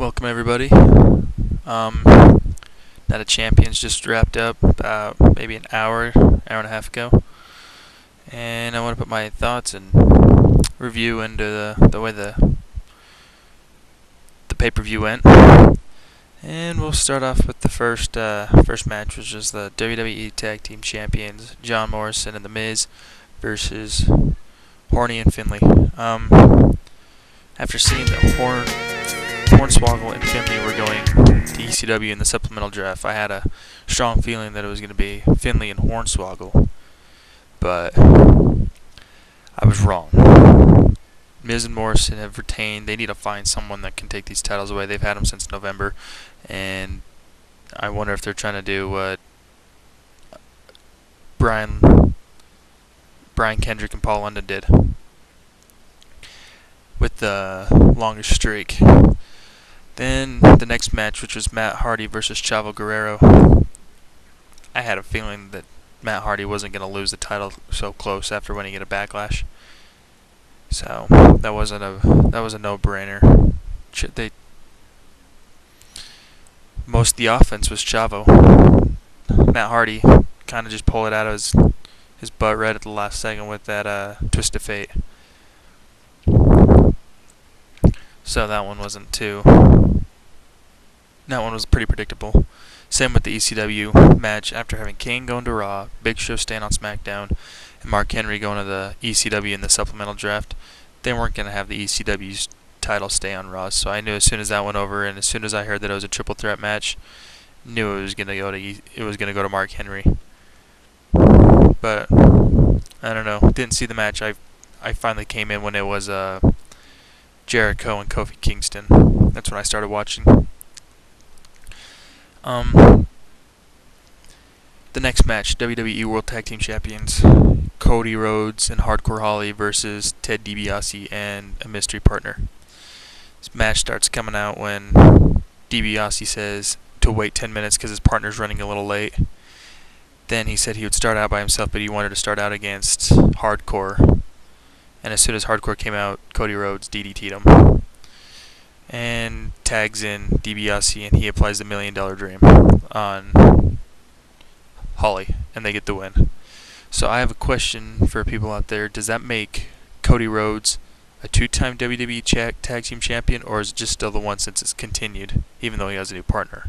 Welcome everybody. Night of Champions just wrapped up about maybe an hour and a half ago, and I want to put my thoughts and review into the way the pay-per-view went. And we'll start off with the first match, which is the WWE Tag Team Champions John Morrison and The Miz versus Horny and Finlay. After seeing the Hornswoggle and Finlay were going to ECW in the supplemental draft, I had a strong feeling that it was going to be Finlay and Hornswoggle, but I was wrong. Miz and Morrison have retained. They need to find someone that can take these titles away. They've had them since November, and I wonder if they're trying to do what Brian Kendrick and Paul London did with the longest streak. Then the next match, which was Matt Hardy versus Chavo Guerrero, I had a feeling that Matt Hardy wasn't going to lose the title so close after winning it at Backlash. So that was a no-brainer. Most of the offense was Chavo. Matt Hardy kind of just pulled it out of his butt right at the last second with that twist of fate. So that one was pretty predictable. Same with the ECW match. After having Kane going to Raw, Big Show staying on SmackDown, and Mark Henry going to the ECW in the supplemental draft, they weren't going to have the ECW's title stay on Raw. So I knew as soon as that went over, and as soon as I heard that it was a triple threat match, knew it was going to go to Mark Henry. But I don't know. Didn't see the match. I finally came in when it was Jericho and Kofi Kingston. That's when I started watching. The next match, WWE World Tag Team Champions Cody Rhodes and Hardcore Holly versus Ted DiBiase and a mystery partner. This match starts coming out when DiBiase says to wait 10 minutes because his partner's running a little late. Then he said he would start out by himself, but he wanted to start out against Hardcore. And as soon as Hardcore came out, Cody Rhodes DDT'd him. And tags in DiBiase, and he applies the $1 Million Dream on Holly, and they get the win. So I have a question for people out there. Does that make Cody Rhodes a two-time WWE Tag Team Champion, or is it just still the one since it's continued, even though he has a new partner?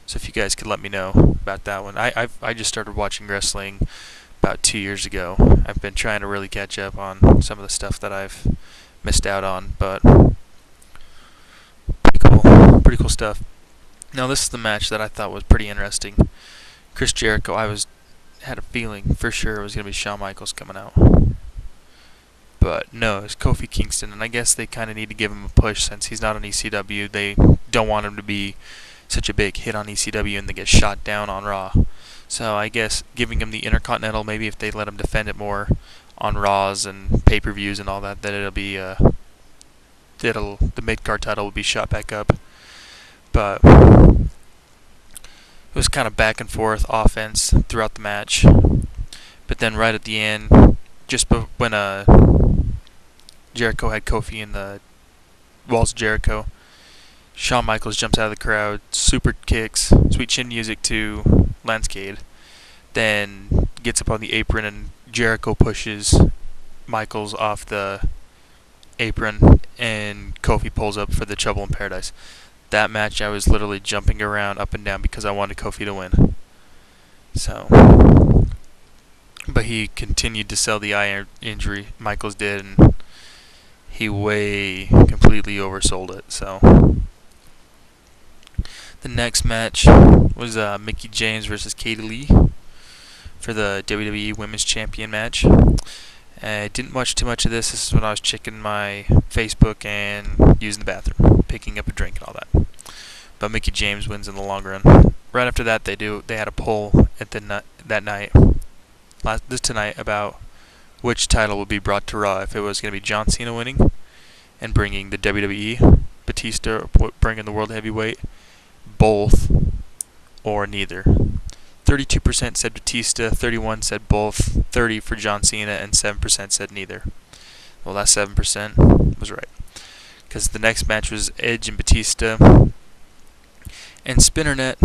So if you guys could let me know about that one. I just started watching wrestling about 2 years ago. I've been trying to really catch up on some of the stuff that I've missed out on, but pretty cool stuff. Now this is the match that I thought was pretty interesting. Chris Jericho, had a feeling for sure it was going to be Shawn Michaels coming out. But no, it's Kofi Kingston, and I guess they kind of need to give him a push since he's not on ECW. They don't want him to be such a big hit on ECW and then get shot down on Raw. So I guess giving him the Intercontinental, maybe if they let him defend it more on Raws and pay-per-views and all that, it'll be the mid-card title will be shot back up. But it was kind of back and forth offense throughout the match. But then right at the end, just when Jericho had Kofi in the walls of Jericho, Shawn Michaels jumps out of the crowd, super kicks, sweet chin music to Lancade, then gets up on the apron and Jericho pushes Michaels off the apron and Kofi pulls up for the Trouble in Paradise. That match I was literally jumping around up and down because I wanted Kofi to win. But he continued to sell the eye injury, Michaels did, and he completely oversold it. So the next match was Mickie James versus Katie Lee for the WWE Women's Champion match. I didn't watch too much of this. This is when I was checking my Facebook and using the bathroom, picking up a drink and all that. But Mickie James wins in the long run. Right after that, they had a poll at tonight about which title would be brought to Raw. If it was going to be John Cena winning and bringing the WWE, Batista bringing the World Heavyweight, both, or neither. 32% said Batista, 31% said both, 30% for John Cena, and 7% said neither. Well, that 7% was right. because the next match was Edge and Batista, and Spinnernet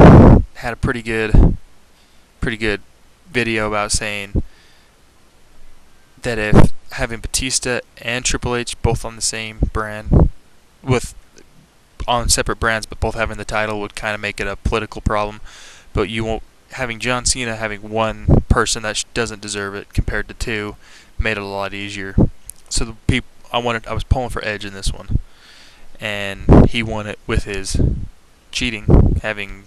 had a pretty good video about saying that if having Batista and Triple H both on the same brand, on separate brands, but both having the title would kind of make it a political problem. But you won't having John Cena having one person that doesn't deserve it compared to two made it a lot easier. So I was pulling for Edge in this one, and he won it with his cheating, having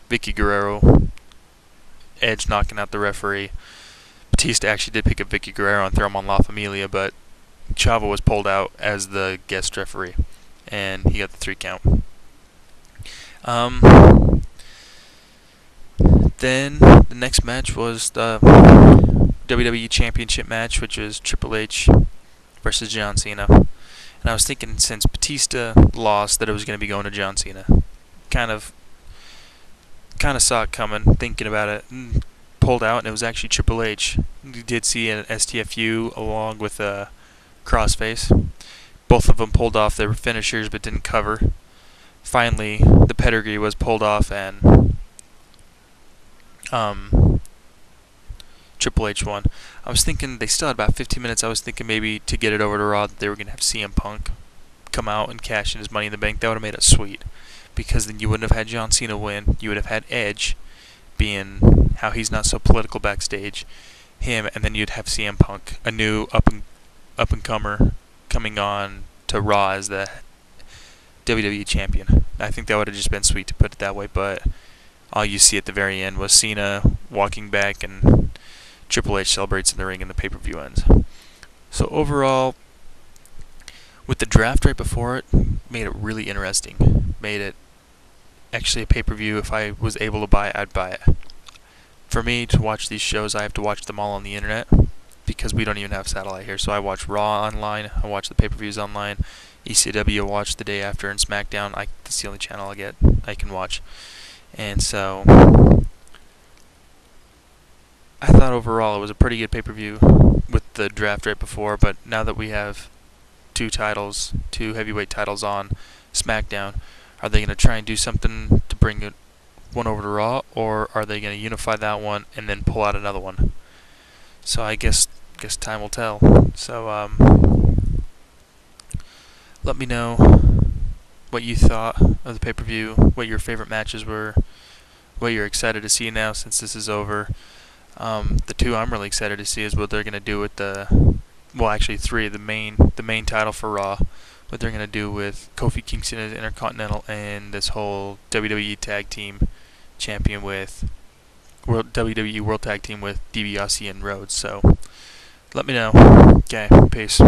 Vicky Guerrero, Edge knocking out the referee. Batista actually did pick up Vicky Guerrero and throw him on La Familia, but Chavo was pulled out as the guest referee, and he got the 3 count. Then the next match was the WWE Championship match, which was Triple H versus John Cena. And I was thinking, since Batista lost, that it was going to be going to John Cena. Kind of saw it coming, thinking about it, and pulled out, and it was actually Triple H. You did see an STFU along with a crossface. Both of them pulled off their finishers but didn't cover. Finally, the pedigree was pulled off, and Triple H won. I was thinking they still had about 15 minutes. I was thinking maybe to get it over to Raw that they were going to have CM Punk come out and cash in his Money in the Bank. That would have made it sweet, because then you wouldn't have had John Cena win. You would have had Edge, being how he's not so political backstage, him, and then you'd have CM Punk, a new up and comer, coming on to Raw as the WWE champion. I think that would have just been sweet to put it that way, but all you see at the very end was Cena walking back and Triple H celebrates in the ring and the pay-per-view ends. So overall, with the draft right before it, made it really interesting. Made it actually a pay-per-view. If I was able to buy it, I'd buy it. For me to watch these shows, I have to watch them all on the internet, because we don't even have satellite here. So I watch Raw online, I watch the pay-per-views online, ECW I watch the day after, and SmackDown, that's the only channel I can watch. And so I thought overall it was a pretty good pay-per-view with the draft right before, but now that we have 2 heavyweight titles on SmackDown, are they going to try and do something to bring one over to Raw, or are they going to unify that one and then pull out another one? So I guess time will tell. So let me know what you thought of the pay-per-view, what your favorite matches were, what you're excited to see now since this is over. The 2 I'm really excited to see is what they're going to do with actually 3, the main title for Raw, what they're going to do with Kofi Kingston as Intercontinental, and this whole WWE Tag Team Champion with WWE World Tag Team with DiBiase and Rhodes. So let me know. Okay, peace.